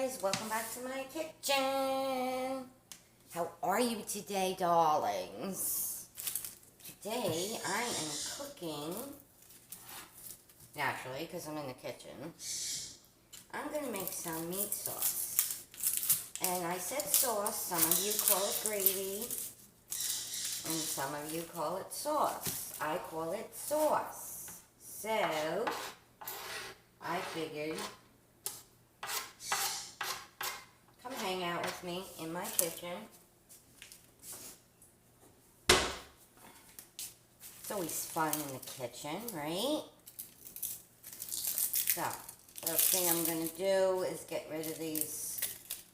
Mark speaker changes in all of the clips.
Speaker 1: guys, welcome back to my kitchen. How are you today, darlings? Today I am cooking, naturally, because I'm in the kitchen. I'm going to make some meat sauce. And I said sauce, some of you call it gravy, and some of you call it sauce. I call it sauce. So, I figured, come hang out with me in my kitchen. It's always fun in the kitchen, right? So, first thing I'm going to do is get rid of these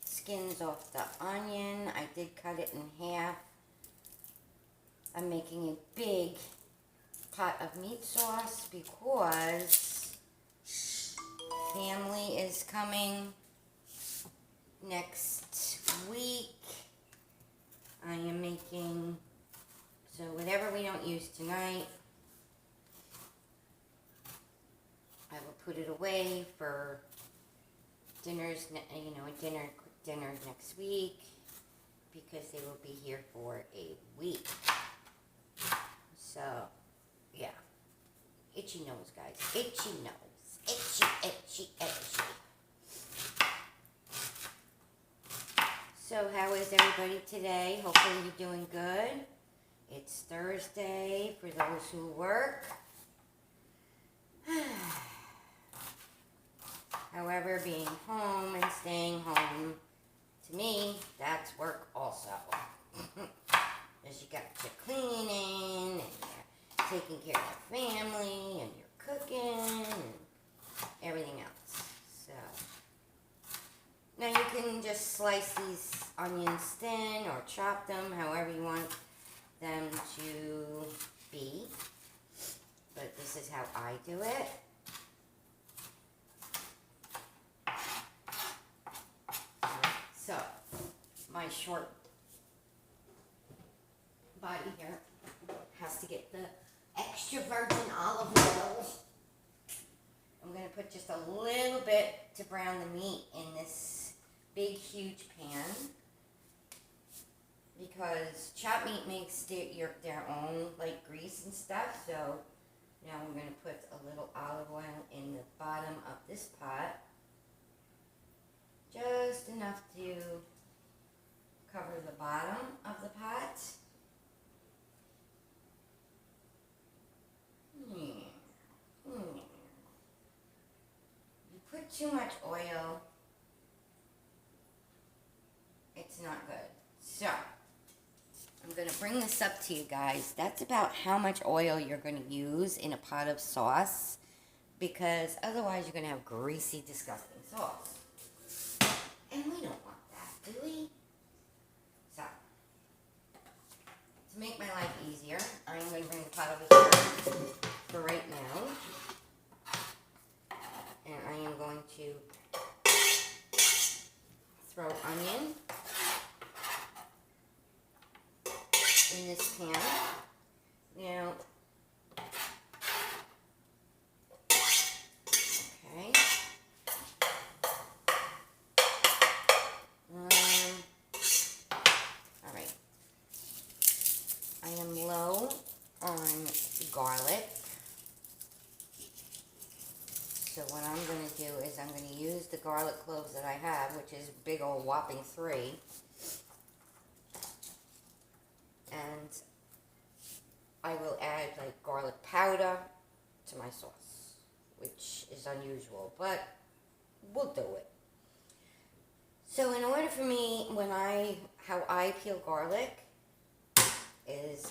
Speaker 1: skins off the onion. I did cut it in half. I'm making a big pot of meat sauce because family is coming next week. I am making, so whatever we don't use tonight, I will put it away for dinners, dinner next week, because they will be here for a week. So, yeah. Itchy nose, guys. Itchy nose. Itchy, itchy, itchy. So, how is everybody today? Hopefully you're doing good. It's Thursday for those who work. However, being home and staying home, to me, that's work also. Because you got your cleaning, and you're taking care of the family, and you're cooking, and everything else. So, now you can just slice these onions thin or chop them however you want them to be. But this is how I do it. So, my short body here has to get the extra virgin olive oil. I'm going to put just a little bit to brown the meat in this big, huge pan, because chopped meat makes their own like grease and stuff. So now I'm going to put a little olive oil in the bottom of this pot, just enough to cover the bottom of the pot. You put too much oil, it's not good. So, I'm going to bring this up to you guys. That's about how much oil you're going to use in a pot of sauce, because otherwise you're going to have greasy, disgusting sauce. And we don't want that, do we? So, to make my life easier, I'm going to bring the pot over here for right now. And I am going to throw onion in this pan. Now, okay. All right. I am low on garlic. So what I'm going to do is I'm going to use the garlic cloves that I have, which is big old whopping 3. And I will add like garlic powder to my sauce, which is unusual, but we'll do it. So in order for me, how I peel garlic is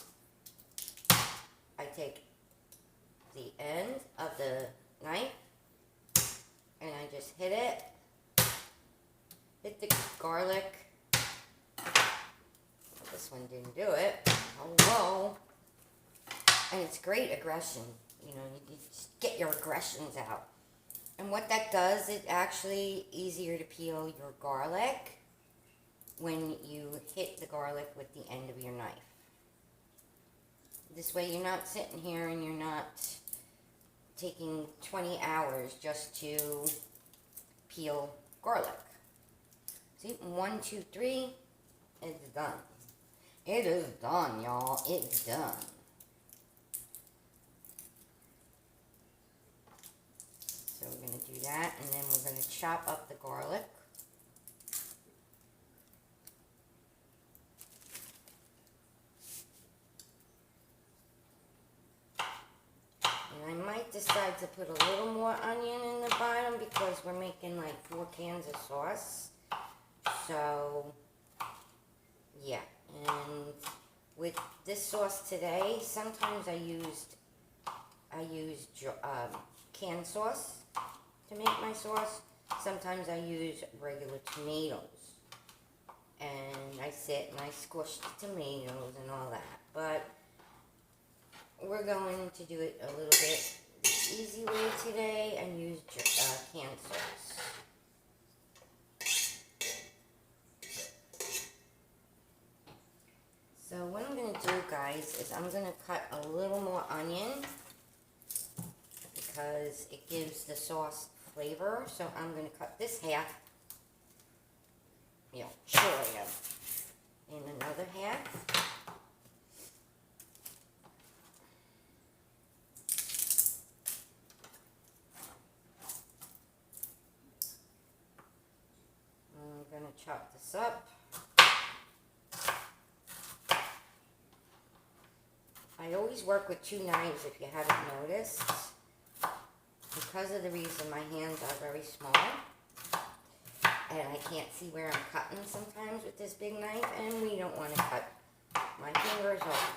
Speaker 1: I take the end of the knife and I just hit the garlic. This one didn't do it. Hello. And it's great aggression. You just get your aggressions out. And what that does, it's actually easier to peel your garlic when you hit the garlic with the end of your knife. This way you're not sitting here and you're not taking 20 hours just to peel garlic. See, 1, 2, 3, it's done. It is done, y'all. It's done. So we're going to do that, and then we're going to chop up the garlic. And I might decide to put a little more onion in the bottom because we're making like 4 cans of sauce. So, yeah. And with this sauce today, sometimes I used canned sauce to make my sauce. Sometimes I use regular tomatoes. And I sit and I squish the tomatoes and all that. But we're going to do it a little bit the easy way today and use canned sauce. So what I'm going to do, guys, is I'm going to cut a little more onion because it gives the sauce flavor. So I'm going to cut this half, surely, and another half. I'm going to chop this up. I always work with 2 knives if you haven't noticed, because of the reason my hands are very small and I can't see where I'm cutting sometimes with this big knife, and we don't want to cut my fingers off.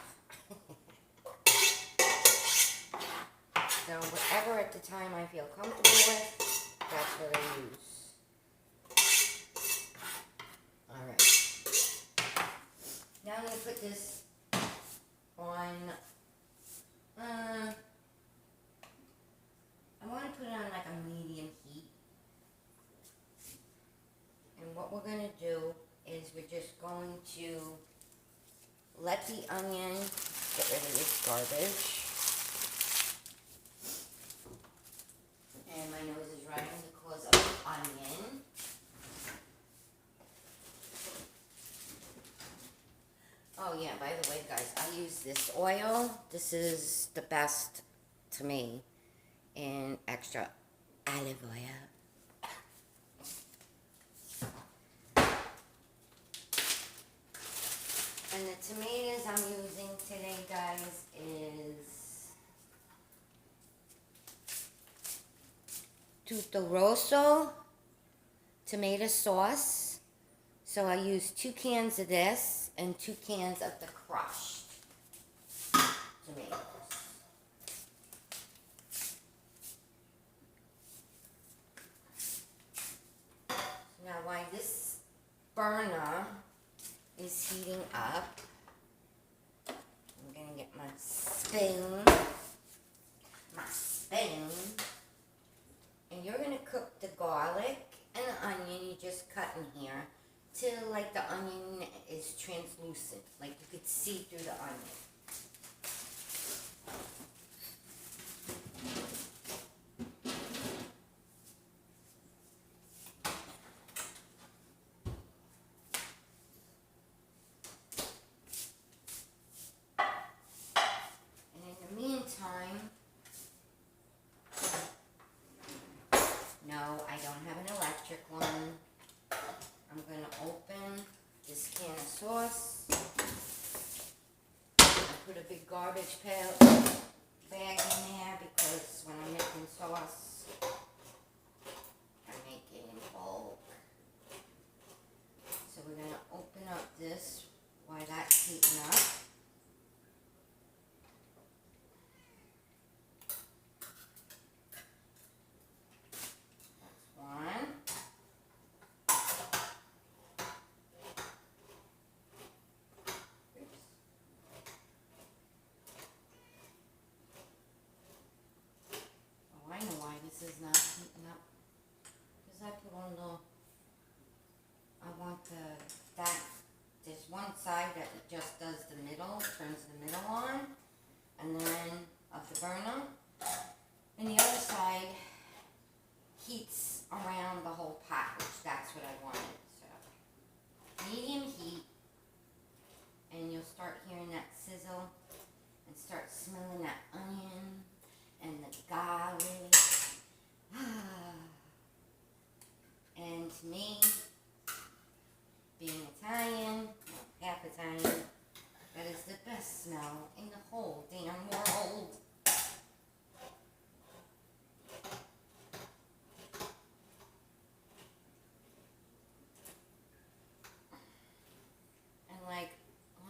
Speaker 1: So whatever at the time I feel comfortable with, that's what I use. Alright. Now I'm going to put this on, I want to put it on like a medium heat. And what we're going to do is we're just going to let the onion get rid of this garbage. And my nose is running because of the onion. Oh yeah, by the way, guys, I use this oil. This is the best to me in extra olive oil. And the tomatoes I'm using today, guys, is Tutto Rosso tomato sauce. So I use 2 cans of this and 2 cans of the crushed tomatoes. Now while this burner is heating up, I'm going to get my spoon. And you're going to cook the garlic and the onion you just cut in here till like the onion is translucent, like you could see through the onion. And in the meantime, no, I don't have an electric one. I'm going to open this can of sauce. I put a big garbage bag in there because when I'm making sauce, I make it in bulk. So we're going to open up this while that's heating up. That's one. I know why this is not to me, being Italian, half Italian, that is the best smell in the whole damn world. And like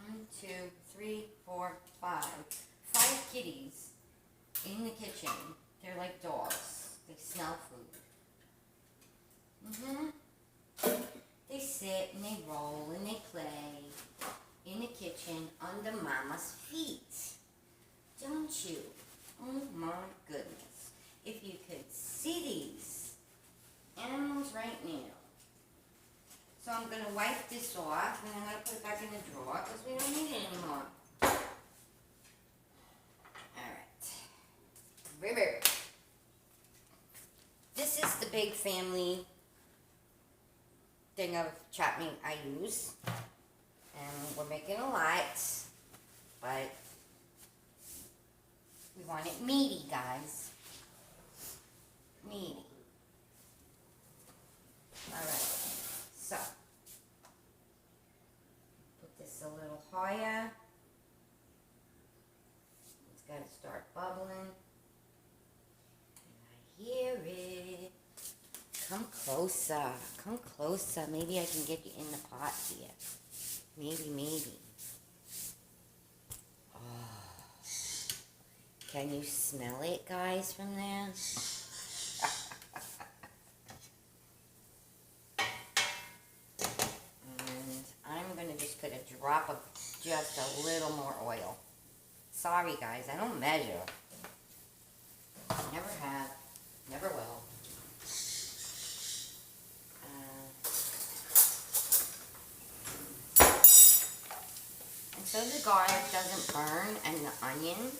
Speaker 1: 1, 2, 3, 4, 5. 5 kitties in the kitchen. They're like dogs. They smell food. They sit and they roll and they play in the kitchen under Mama's feet. Don't you? Oh my goodness. If you could see these animals right now. So I'm going to wipe this off and I'm going to put it back in the drawer because we don't need it anymore. Alright. River. This is the big family thing of chop meat I use. And we're making a lot. But we want it meaty, guys. Meaty. Alright. So, put this a little higher. It's got to start bubbling. And I hear it. Come closer. Come closer. Maybe I can get you in the pot here. Maybe. Oh. Can you smell it, guys, from there? Put a drop of just a little more oil. Sorry guys, I don't measure. Never have, never will. And so the garlic doesn't burn and the onion,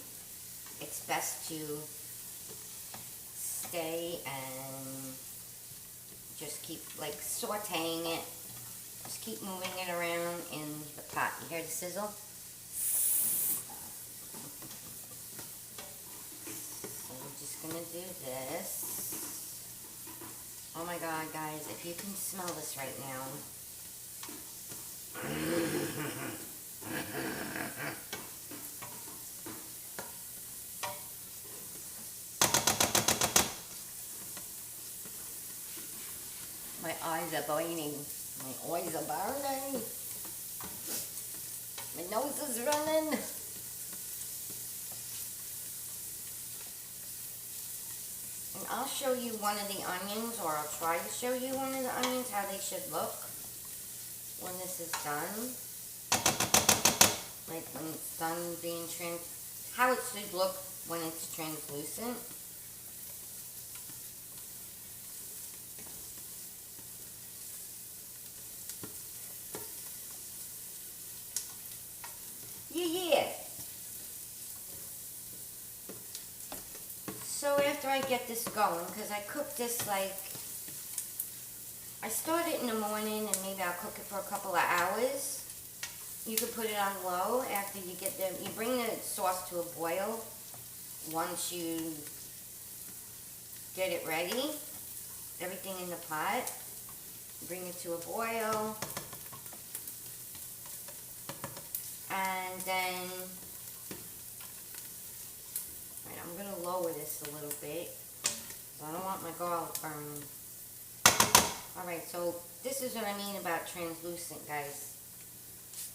Speaker 1: it's best to stay and just keep like sauteing it. Just keep moving it around in the pot. You hear the sizzle? So we're just going to do this. Oh my God, guys, if you can smell this right now. My eyes are burning. My eyes are burning. My nose is running. And I'll show you one of the onions, or I'll try to show you one of the onions, how they should look when this is done. Like when it's done being how it should look when it's translucent. Yeah. So after I get this going, because I cook this like, I start it in the morning and maybe I'll cook it for a couple of hours. You can put it on low after you get you bring the sauce to a boil once you get it ready. Everything in the pot. Bring it to a boil. And then, right, I'm going to lower this a little bit, because I don't want my garlic burning. Alright, so this is what I mean about translucent, guys.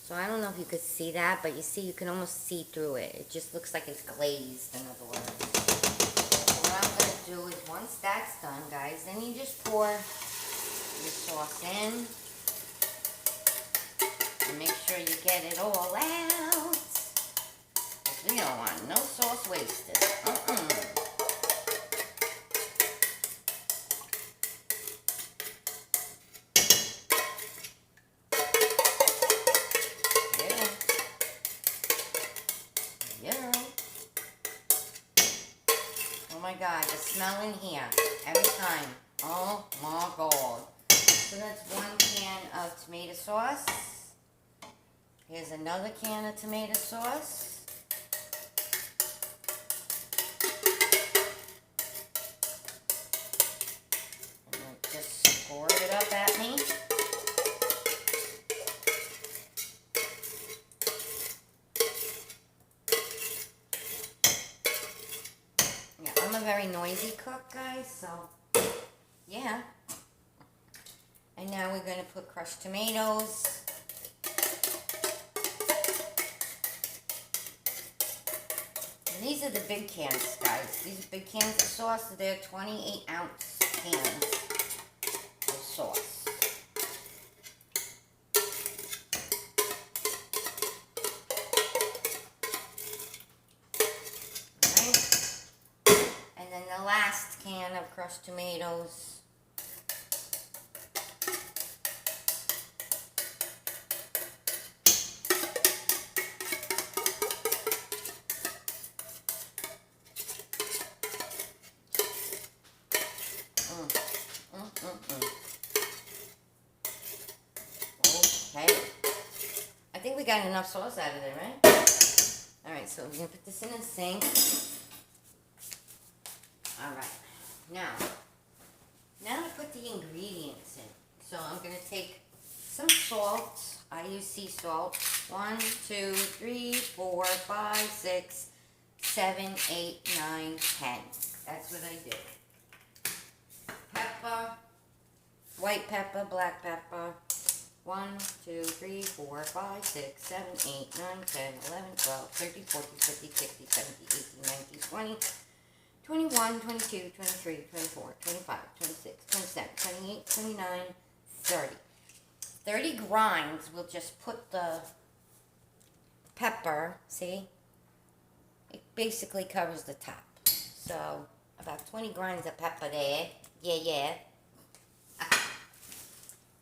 Speaker 1: So I don't know if you could see that, but you see, you can almost see through it. It just looks like it's glazed, in other words. So what I'm going to do is, once that's done, guys, then you just pour your sauce in. And make sure you get it all out. Because we don't want no sauce wasted. Yeah. Oh my God, the smell in here every time. Oh my God. So that's 1 can of tomato sauce. Here's another can of tomato sauce. And just squirt it up at very noisy cook, guys, so yeah. And now we're going to put crushed tomatoes. And these are the big cans, guys. These are big cans of sauce. They're 28-ounce cans of sauce. Alright. And then the last can of crushed tomatoes. Okay. I think we got enough sauce out of there, right? Alright, so we're going to put this in the sink. Alright. Now to put the ingredients in. So I'm going to take some salt. I use sea salt. 1, 2, 3, 4, 5, 6, 7, 8, 9, 10. That's what I do. Pepper, white pepper, black pepper. 1, 2, 3, 4, 5, 6, 7, 8, 9, 10, 11, 12, 13, 14, 15, 16, 17, 18, 19, 20, 21, 22, 23, 24, 25, 26, 27, 28, 29, 30. 30 grinds will just put the pepper, see? It basically covers the top. So, about 20 grinds of pepper there. Yeah.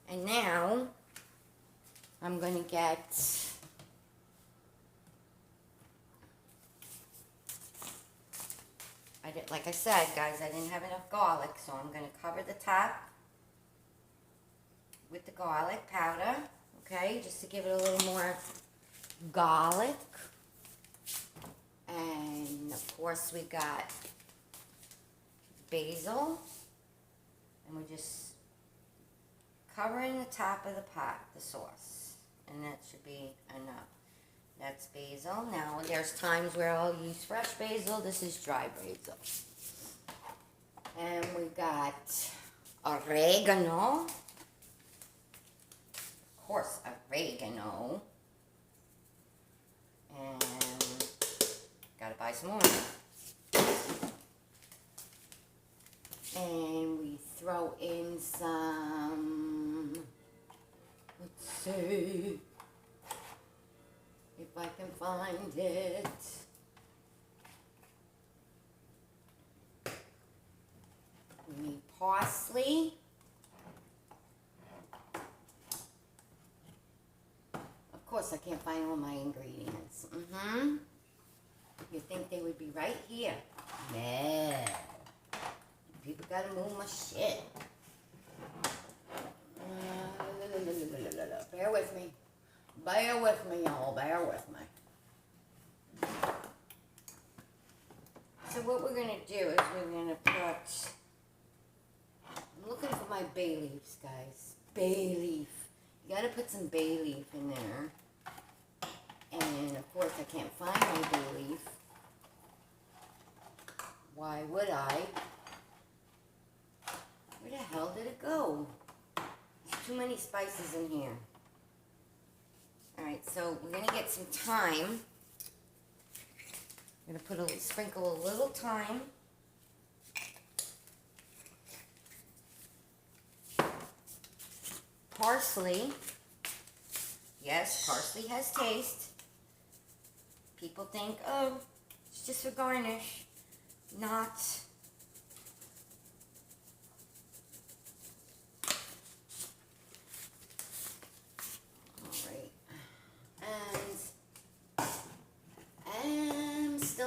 Speaker 1: And now, I'm going to get like I said, guys, I didn't have enough garlic, so I'm going to cover the top with the garlic powder, okay, just to give it a little more garlic. And, of course, we got basil, and we're just covering the top of the pot, the sauce, and that should be enough. That's basil. Now, there's times where I'll use fresh basil. This is dry basil. And we got oregano. Of course, oregano. And gotta buy some more. And we throw in some, let's see if I can find it. We need parsley. Of course, I can't find all my ingredients. You think they would be right here? No. People gotta move my shit. Bear with me. Bear with me, y'all. Bear with me. So what we're going to do is we're going to put... I'm looking for my bay leaves, guys. Bay leaf. You got to put some bay leaf in there. And, of course, I can't find my bay leaf. Why would I? Where the hell did it go? There's too many spices in here. Alright, so we're going to get some thyme. I'm going to sprinkle a little thyme. Parsley. Yes, parsley has taste. People think, oh, it's just for garnish. Not.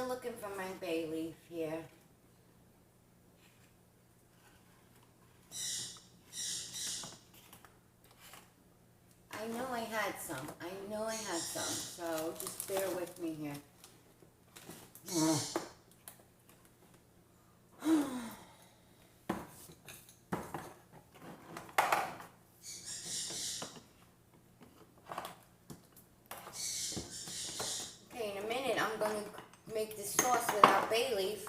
Speaker 1: Looking for my bay leaf here. I know I had some. So just bear with me here. Okay, in a minute I'm going to make this sauce without bay leaf.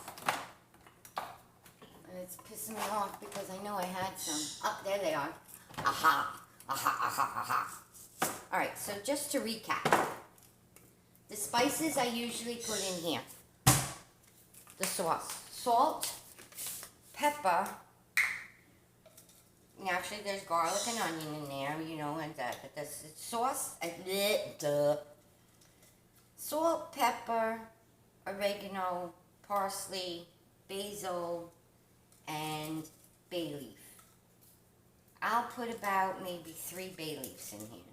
Speaker 1: some off because I know I had some. Oh, there they are. Aha, aha, aha, aha. All right, so just to recap, the spices I usually put in here. The sauce, salt, pepper. Actually, there's garlic and onion in there, you know, and that. But the sauce, salt, pepper, oregano, parsley, basil, and bay leaf. I'll put about maybe 3 bay leaves in here.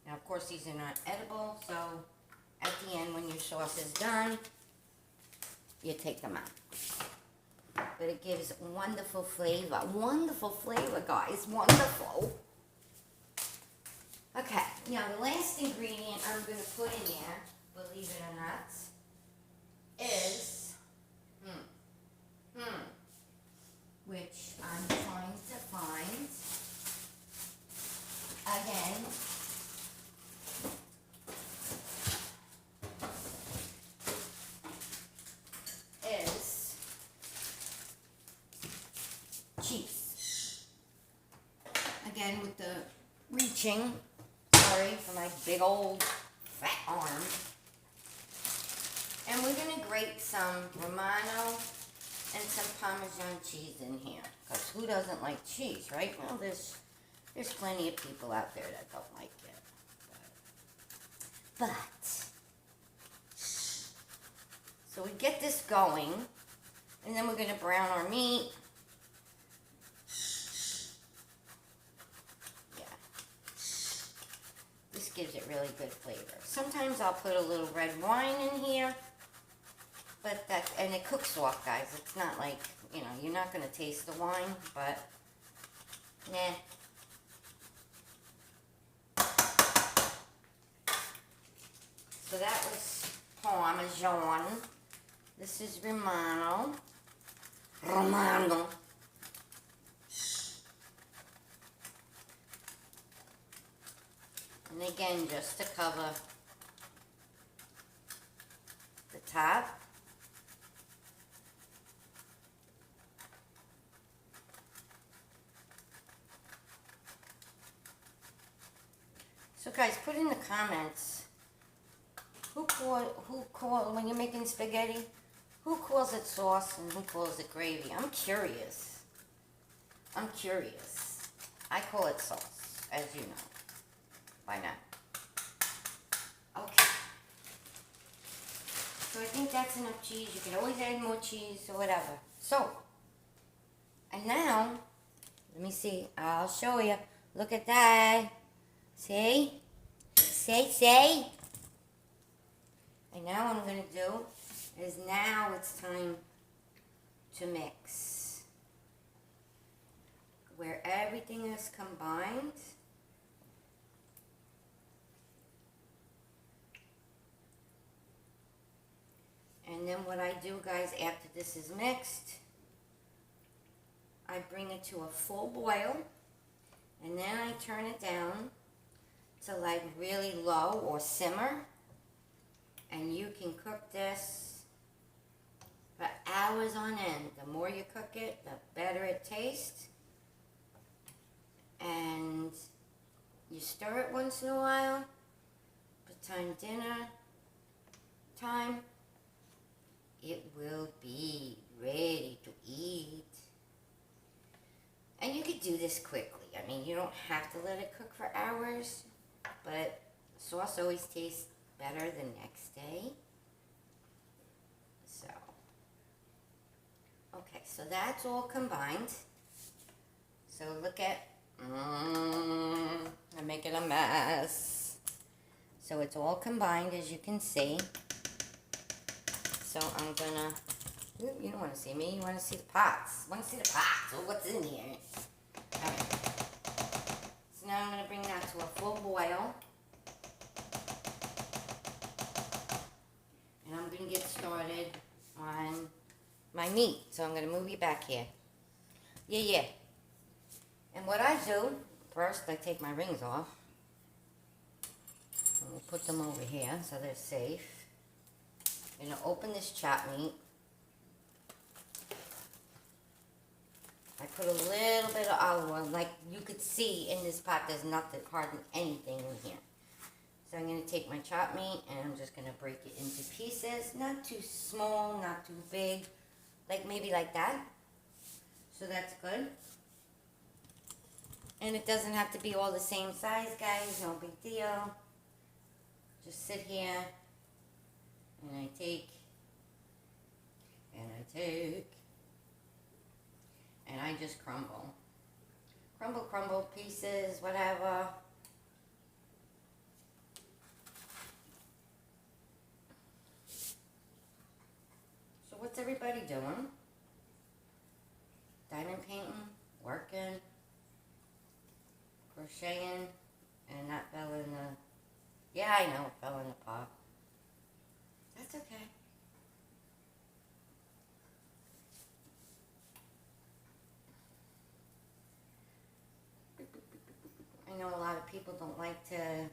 Speaker 1: Now, of course, these are not edible, so at the end, when your sauce is done, you take them out. But it gives wonderful flavor. Wonderful flavor, guys. Wonderful. Okay, now the last ingredient I'm going to put in there, believe it or not, is, which I'm trying to find. Again, is cheese. Again, with the reaching, sorry for my big old fat arm. And we're going to grate some Romano and some Parmesan cheese in here. Because who doesn't like cheese, right? Well, there's plenty of people out there that don't like it. But so we get this going, and then we're going to brown our meat. Yeah. This gives it really good flavor. Sometimes I'll put a little red wine in here, but and it cooks off, guys. It's not like, you know, you're not going to taste the wine, but nah. So that was Parmesan. This is Romano. Romano. And again, just to cover the top. So guys, put in the comments, who call when you're making spaghetti, who calls it sauce and who calls it gravy? I'm curious. I'm curious. I call it sauce, as you know. Why not? Okay. So I think that's enough cheese. You can always add more cheese or whatever. So, and now, let me see. I'll show you. Look at that. See? Say. And now what I'm going to do is now it's time to mix. Where everything is combined. And then what I do, guys, after this is mixed, I bring it to a full boil. And then I turn it down to like really low or simmer. And you can cook this for hours on end. The more you cook it, the better it tastes. And you stir it once in a while. By time dinner time, it will be ready to eat. And you could do this quickly. I mean, you don't have to let it cook for hours, but sauce always tastes better the next day. So, okay, so that's all combined. So look at, I'm making a mess. So it's all combined, as you can see. So I'm gonna, you don't want to see me, you want to see the pots. You want to see the pots, or what's in here. Alright. So now I'm gonna bring that to a full boil. And I'm going to get started on my meat. So I'm going to move you back here. Yeah. And what I do, first I take my rings off. And we'll put them over here so they're safe. I'm going to open this chopped meat. put a little bit of olive oil. Like you could see in this pot, there's nothing, hardly anything in here. So I'm going to take my chopped meat and I'm just going to break it into pieces. Not too small, not too big. Like maybe like that. So that's good. And it doesn't have to be all the same size, guys. No big deal. Just sit here. And I take. And I take. And I just crumble. Crumble, crumble, pieces, whatever. So what's everybody doing? Diamond painting, working, crocheting, and that fell in the... Yeah, I know, it fell in the pot. That's okay. I know a lot of people don't like to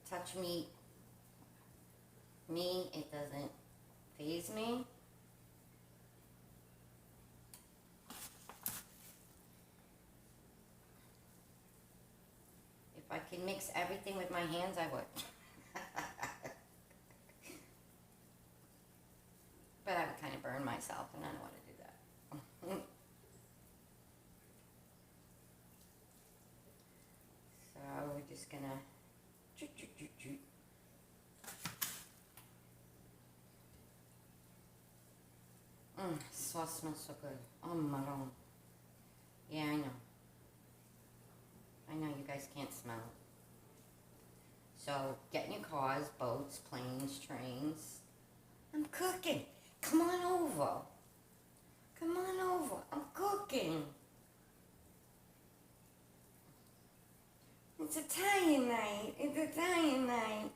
Speaker 1: touch meat. Me, it doesn't faze me. If I could mix everything with my hands, I would. But I would kind of burn myself, and I don't want to do that. So we're just gonna sauce smells so good. Oh my god. Yeah, I know. I know you guys can't smell it. So get in your cars, boats, planes, trains. I'm cooking. Come on over. Come on over. I'm cooking. It's Italian night. It's Italian night.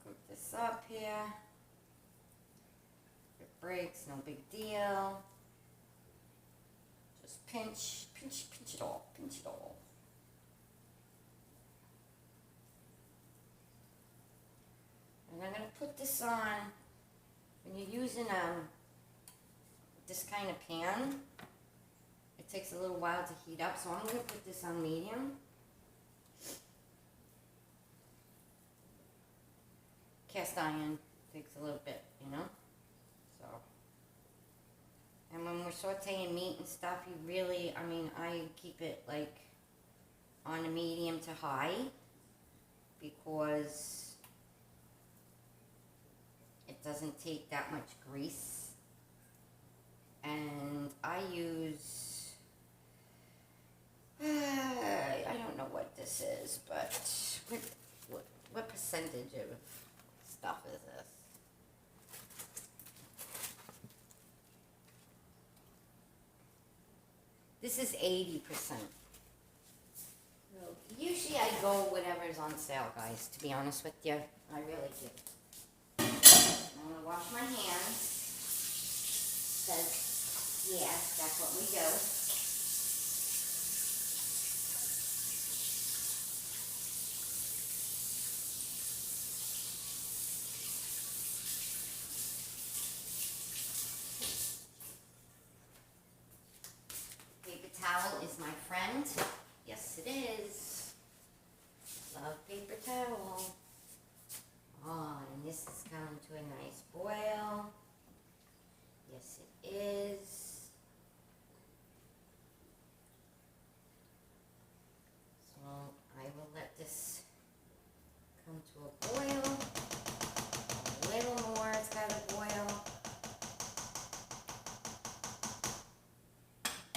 Speaker 1: Cook this up here. If it breaks, no big deal. Just pinch, pinch, pinch it all. Pinch it all. And I'm going to put this on, when you're using this kind of pan, it takes a little while to heat up, so I'm going to put this on medium. Cast iron takes a little bit, you know, so. And when we're sauteing meat and stuff, you really, I mean, I keep it like on a medium to high, because it doesn't take that much grease. And I use, I don't know what this is, but what percentage of stuff is this? This is 80%. Usually I go whatever's on sale, guys, to be honest with you. I really do. I'm going to wash my hands, because, yeah, that's what we do. Paper towel is my friend. Yes, it is. Love paper towel. Oh, and this is coming to a nice boil. Yes, it is. So I will let this come to a boil. A little more, it's got to boil.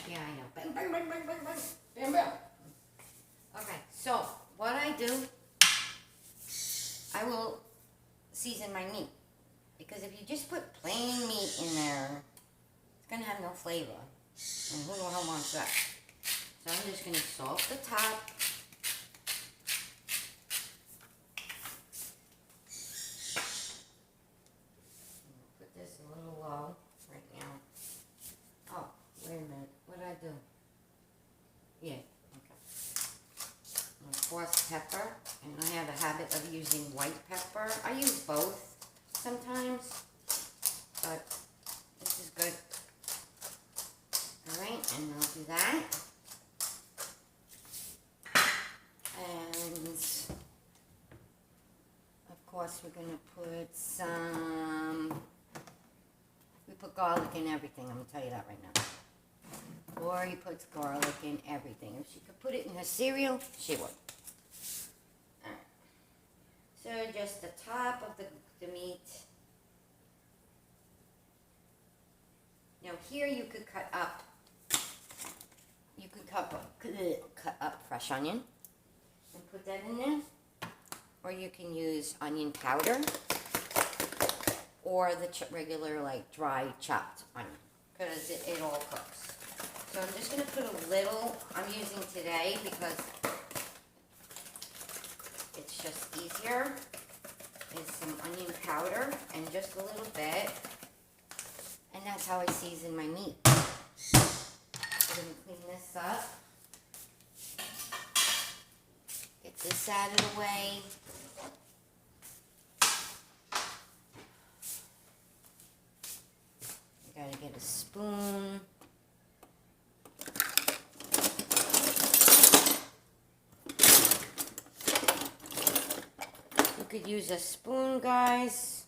Speaker 1: Yeah, I know. Bam, bam, bam, bam, bam, bam, bam, bam. Okay, so what I do, I will season my meat, because if you just put plain meat in there, it's gonna have no flavor, and who the hell wants that? So I'm just gonna salt the top. Put this a little low right now. Oh, wait a minute, what did I do? Yeah, okay. Coarse pepper, and I have a habit of using white pepper. I use both, sometimes, but this is good. Alright, and I'll do that. And of course we're going to put some, we put garlic in everything, I'm going to tell you that right now. Lori puts garlic in everything. If she could put it in her cereal, she would. Alright. So just the top of the meat. Now here you could cut up, cut up fresh onion and put that in there. Or you can use onion powder or the regular like dry chopped onion, because it all cooks. So I'm just going to put a little, I'm using today because it's just easier, is some onion powder and just a little bit. And that's how I season my meat. I'm going to clean this up. Get this out of the way. I gotta get a spoon. You could use a spoon, guys.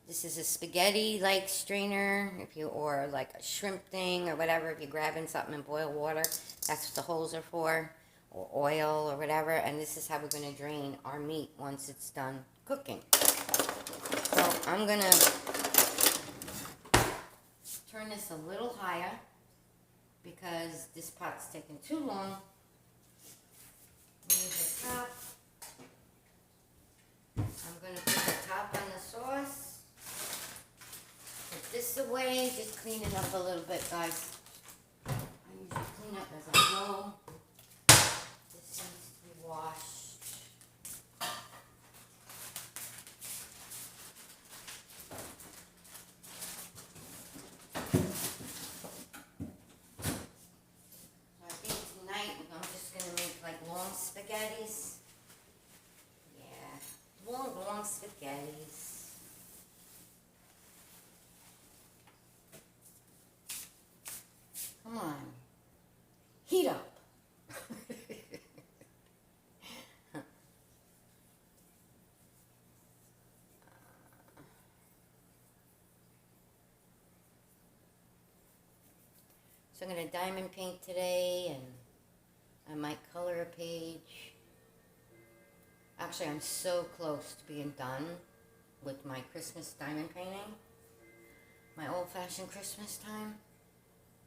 Speaker 1: This is a spaghetti-like strainer, or like a shrimp thing or whatever. If you're grabbing something in boiled water, that's what the holes are for, or oil or whatever. And this is how we're going to drain our meat once it's done cooking. So I'm going to turn this a little higher because this pot's taking too long. Move the top. I'm going to put the top on the sauce. Put this away, just clean it up a little bit, guys. I usually clean up as I go. This needs to be washed. So I think tonight I'm just going to make like long spaghettis. Yeah, long spaghettis. Come on. Heat up. So I'm going to diamond paint today, and I might color a page. Actually, I'm so close to being done with my Christmas diamond painting. My old-fashioned Christmas time.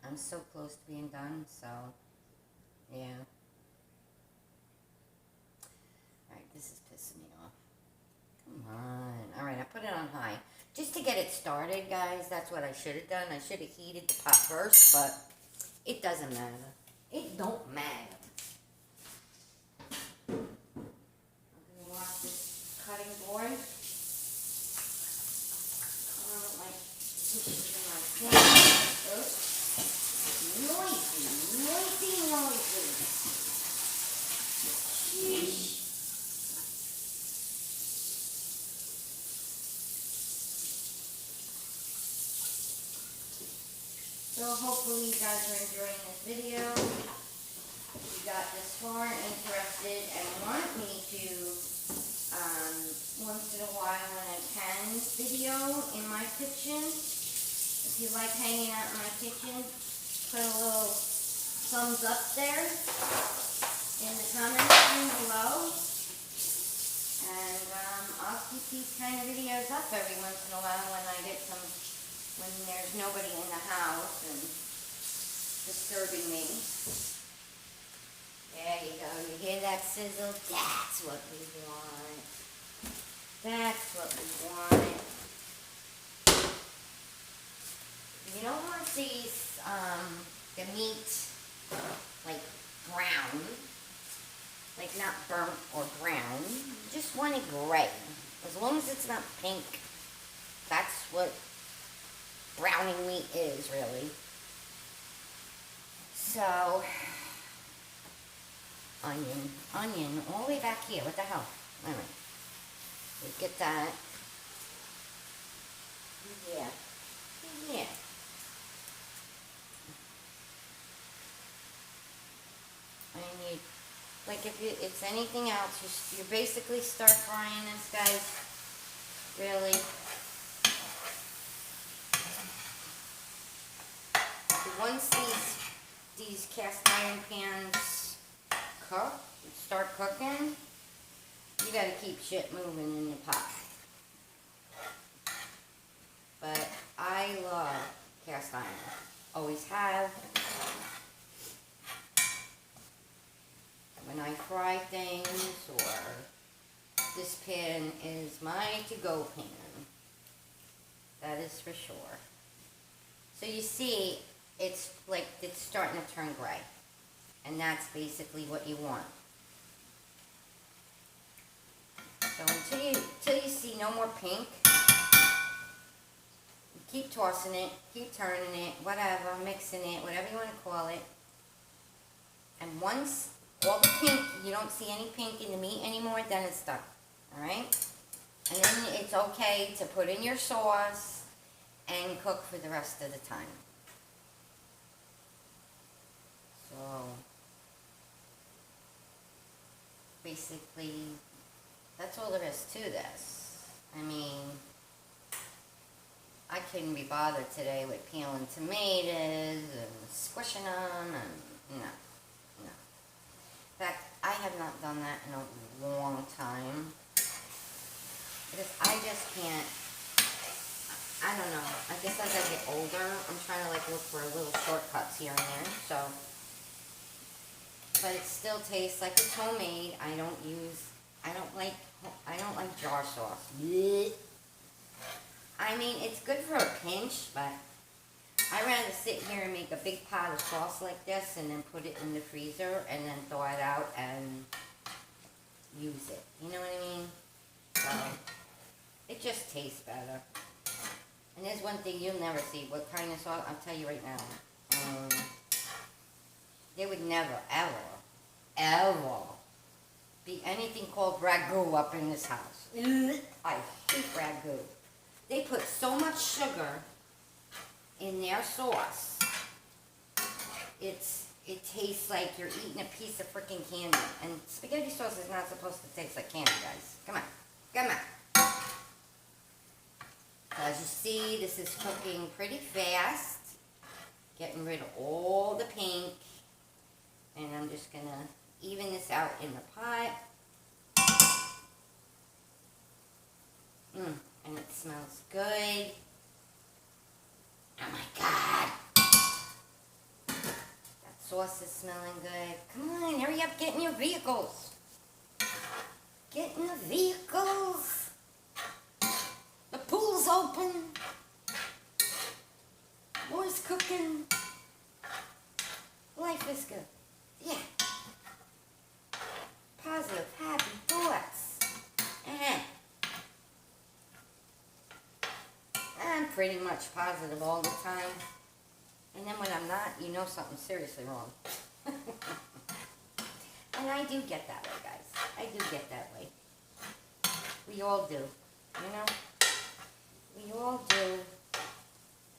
Speaker 1: I'm so close to being done, so, yeah. Alright, this is pissing me off. Come on. Alright, I put it on high. Just to get it started, guys, that's what I should have done. I should have heated the pot first, but it doesn't matter. It don't matter. I'm going to wash this cutting board. I don't like tissues in my pan. Oops. Noisy. Sheesh. So hopefully you guys are enjoying this video. If you got this far and interested and want me to, once in a while when I can, video in my kitchen. If you like hanging out in my kitchen, put a little thumbs up there in the comment section below. And I'll keep these kind of videos up every once in a while when I get some, when there's nobody in the house and disturbing me. There you go. You hear that sizzle? That's what we want. That's what we want. You don't want to see the meat like brown, like not burnt or brown. You just want it gray. As long as it's not pink, that's what browning meat is, really. So, onion, all the way back here. What the hell? All right. Look at that. Yeah. Yeah. I need, like if it's anything else, you're basically stir frying this, guys. Really. Once these cast iron pans start cooking, you gotta keep shit moving in the pot. But I love cast iron. Always have. When I fry things, or this pan is my to-go pan. That is for sure. So you see, it's like it's starting to turn gray. And that's basically what you want. So until you see no more pink, keep tossing it, keep turning it, whatever, mixing it, whatever you want to call it. And once all the pink, you don't see any pink in the meat anymore, then it's done. Alright? And then it's okay to put in your sauce and cook for the rest of the time. So, basically, that's all there is to this. I mean, I couldn't be bothered today with peeling tomatoes and squishing them, and no. In fact, I have not done that in a long time. Because I just can't, I don't know. I guess as I get older, I'm trying to like look for little shortcuts here and there, so. But it still tastes like it's homemade. I don't like jar sauce. Blech. I mean, it's good for a pinch, but I'd rather sit here and make a big pot of sauce like this and then put it in the freezer and then thaw it out and use it. You know what I mean? So, it just tastes better. And there's one thing you'll never see. What kind of sauce? I'll tell you right now. There would never, ever be anything called ragu up in this house. I hate ragu. They put so much sugar in their sauce. It tastes like you're eating a piece of freaking candy. And spaghetti sauce is not supposed to taste like candy, guys. Come on. Come on. So as you see, this is cooking pretty fast. Getting rid of all the pink. And I'm just going to even this out in the pot. And it smells good. Oh my God. That sauce is smelling good. Come on, hurry up, get in your vehicles. Get in the vehicles. The pool's open. War's cooking. Life is good. Yeah. Positive, happy thoughts. I'm pretty much positive all the time. And then when I'm not, you know something's seriously wrong. And I do get that way, guys. I do get that way. We all do. You know? We all do.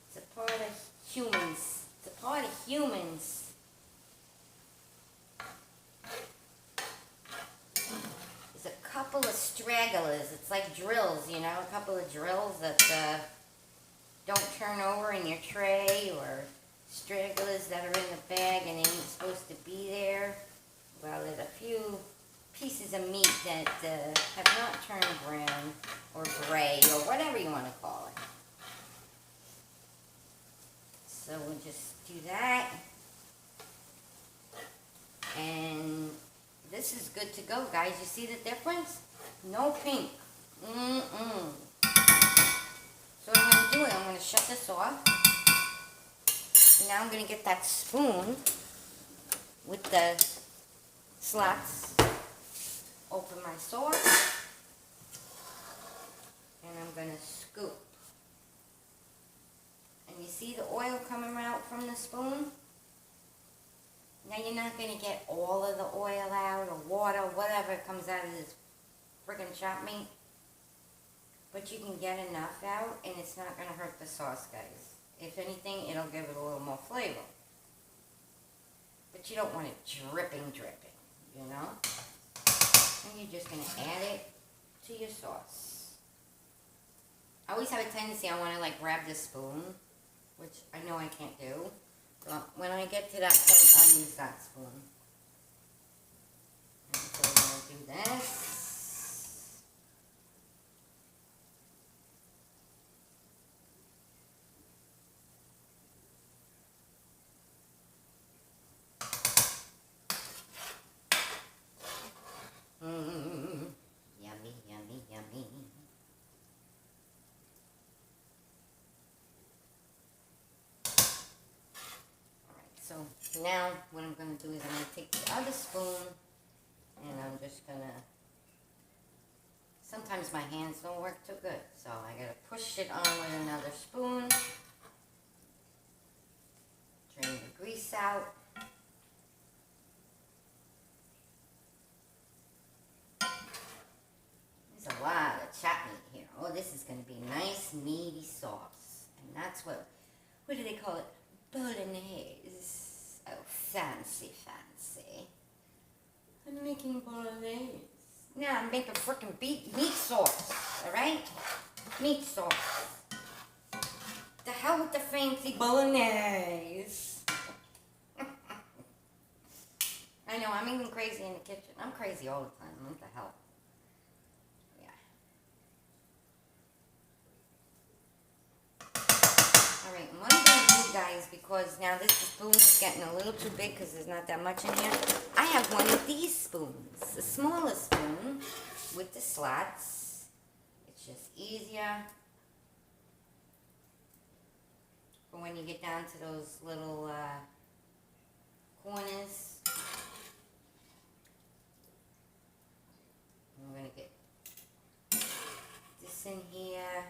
Speaker 1: It's a part of humans. It's a part of humans. There's a couple of stragglers. It's like drills, you know? A couple of drills that don't turn over in your tray, or stragglers that are in the bag and they ain't supposed to be there. Well, there's a few pieces of meat that have not turned brown or gray or whatever you want to call it. So we'll just do that. And this is good to go, guys. You see the difference? No pink. So what I'm going to do is I'm going to shut this off. And now I'm going to get that spoon with the slots. Open my sauce. And I'm going to scoop. And you see the oil coming out from the spoon? Now you're not going to get all of the oil out or water, whatever comes out of this friggin' chopped meat. but you can get enough out, and it's not going to hurt the sauce, guys. If anything, it'll give it a little more flavor. But you don't want it dripping, you know? And you're just going to add it to your sauce. I always have a tendency, I want to like grab this spoon, which I know I can't do. But when I get to that point, I'll use that spoon. And so we're going to do this. Yummy, yummy, yummy. Alright, so now what I'm going to do is I'm going to take the other spoon and I'm just going to, sometimes my hands don't work too good, so I got to push it on with another spoon. Drain the grease out. A lot of chat meat here. Oh, this is going to be nice, meaty sauce. And that's what do they call it? Bolognese. Oh, fancy, fancy. I'm making bolognese. Now I'm making frickin' meat sauce, alright? Meat sauce. The hell with the fancy bolognese. I know, I'm even crazy in the kitchen. I'm crazy all the time. What the hell? Alright, what I'm going to do, guys, because now this spoon is getting a little too big because there's not that much in here. I have one of these spoons, a smaller spoon with the slats. It's just easier for when you get down to those little corners. I'm going to get this in here.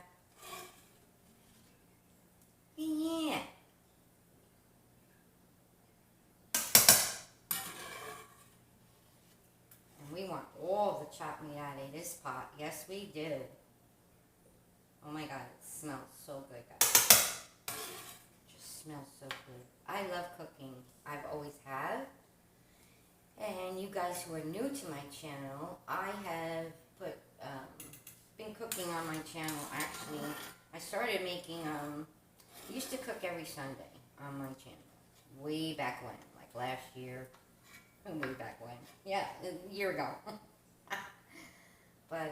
Speaker 1: Yeah. And we want all the chopped meat out of this pot. Yes, we do. Oh my God, it smells so good, guys. It just smells so good. I love cooking. I've always have. And you guys who are new to my channel, I have been cooking on my channel. Actually, I started making used to cook every Sunday on my channel. Way back when, like last year. Way back when. Yeah, a year ago. But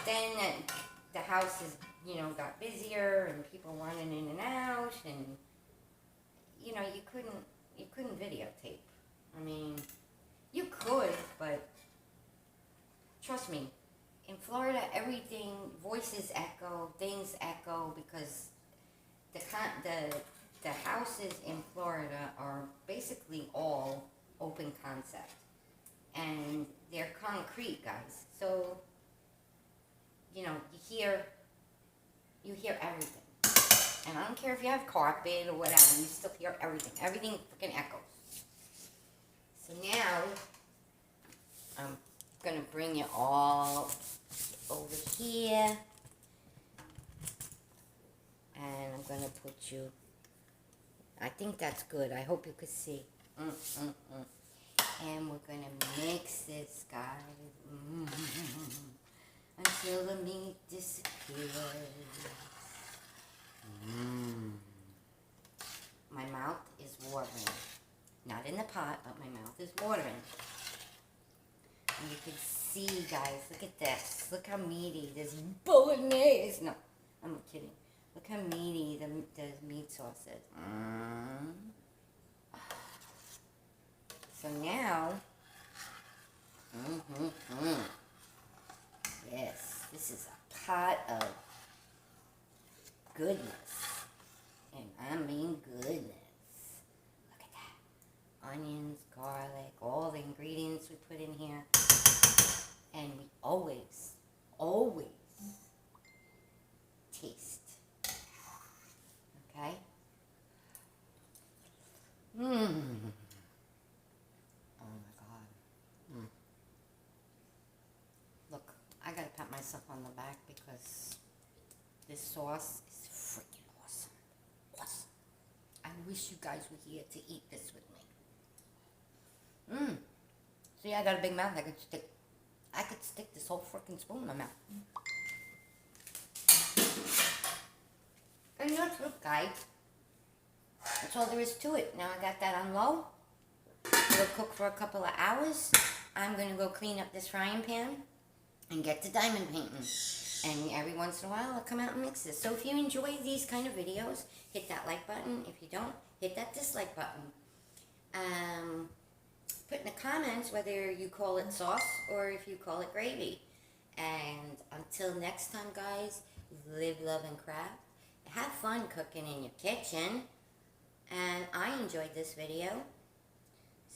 Speaker 1: then the houses, got busier and people running in and out, and you couldn't videotape. I mean, you could, but trust me, in Florida, everything, voices echo, things echo, because the houses in Florida are basically all open concept. And they're concrete, guys. So, you hear everything. And I don't care if you have carpet or whatever, you still hear everything. Everything freaking echoes. So now, I'm going to bring you all over here, and I'm going to put you, I think that's good. I hope you could see. And we're going to mix this, guys, until the meat disappears. My mouth is watering. Not in the pot, but my mouth is watering. And you can see, guys, look at this. Look how meaty this bolognese. No, I'm kidding. Look how meaty the meat sauce is. So now, yes, this is a pot of goodness. And I mean goodness. Look at that. Onions, garlic, all the ingredients we put in here. And we always taste. Okay? Oh my God. Look, I gotta pat myself myself on the back because this sauce is freaking awesome. Awesome. I wish you guys were here to eat this with me. See, I got a big mouth. I could stick this whole freaking spoon in my mouth. And that's it, guys. That's all there is to it. Now I got that on low. It'll cook for a couple of hours. I'm going to go clean up this frying pan and get to diamond painting. And every once in a while, I'll come out and mix this. So if you enjoy these kind of videos, hit that like button. If you don't, hit that dislike button. Put in the comments whether you call it sauce or if you call it gravy. And until next time, guys, live, love, and craft. Have fun cooking in your kitchen. And I enjoyed this video.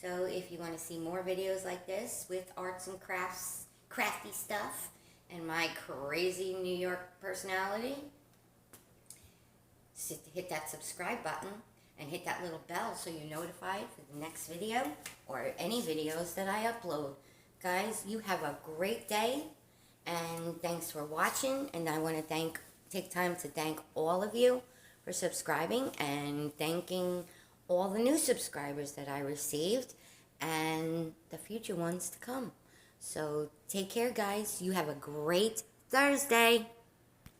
Speaker 1: So if you want to see more videos like this with arts and crafts, crafty stuff, and my crazy New York personality, hit that subscribe button and hit that little bell so you're notified for the next video or any videos that I upload. Guys, you have a great day, and thanks for watching. And I want to take time to thank all of you for subscribing, and thanking all the new subscribers that I received and the future ones to come. So take care, guys. You have a great Thursday.